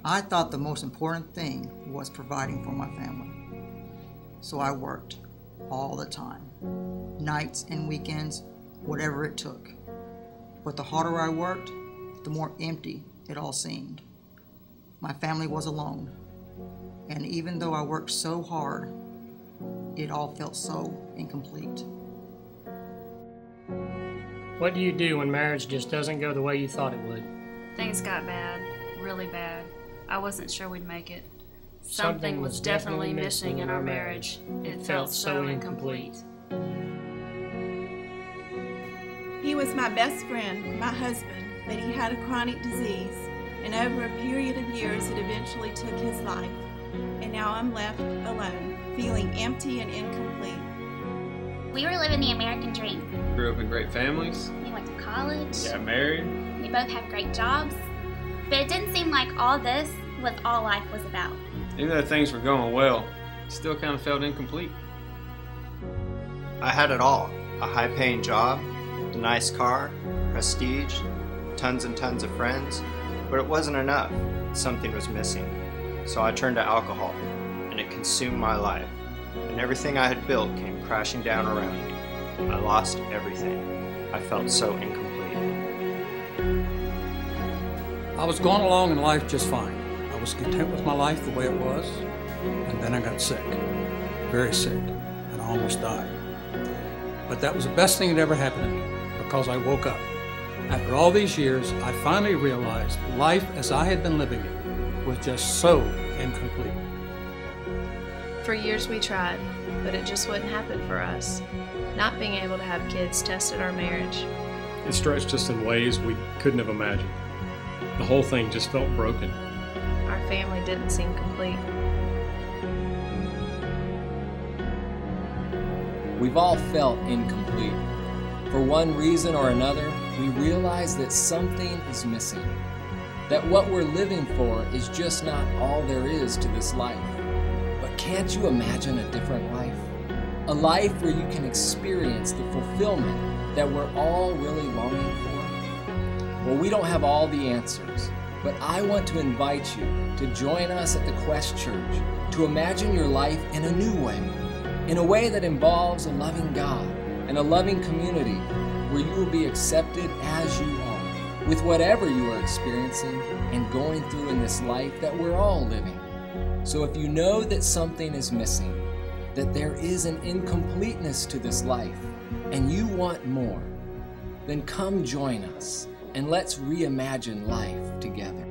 I thought the most important thing was providing for my family. So I worked all the time, nights and weekends, whatever it took. But the harder I worked, the more empty it all seemed. My family was alone, and even though I worked so hard, it all felt so incomplete. What do you do when marriage just doesn't go the way you thought it would? Things got bad, really bad. I wasn't sure we'd make it. Something was definitely missing in our marriage. It felt so incomplete. He was my best friend, my husband, but he had a chronic disease, and over a period of years it eventually took his life. And now I'm left alone, feeling empty and incomplete. We were living the American dream. Grew up in great families. We went to college. Got married. We both had great jobs. But it didn't seem like all this was all life was about. Even though things were going well, it still kind of felt incomplete. I had it all. A high-paying job, a nice car, prestige, tons and tons of friends, but it wasn't enough. Something was missing. So I turned to alcohol, and it consumed my life, and everything I had built came crashing down around me. I lost everything. I felt so incomplete. I was going along in life just fine. I was content with my life the way it was, and then I got sick, very sick, and I almost died. But that was the best thing that ever happened to me, because I woke up. After all these years, I finally realized life as I had been living it was just so incomplete. For years we tried, but it just wouldn't happen for us. Not being able to have kids tested our marriage. It stretched us in ways we couldn't have imagined. The whole thing just felt broken. Our family didn't seem complete. We've all felt incomplete. For one reason or another, we realize that something is missing. That what we're living for is just not all there is to this life. But can't you imagine a different life? A life where you can experience the fulfillment that we're all really longing for? Well, we don't have all the answers, but I want to invite you to join us at the Quest Church to imagine your life in a new way, in a way that involves a loving God and a loving community where you will be accepted as you are, with whatever you are experiencing and going through in this life that we're all living. So if you know that something is missing, that there is an incompleteness to this life, and you want more, then come join us and let's reimagine life together.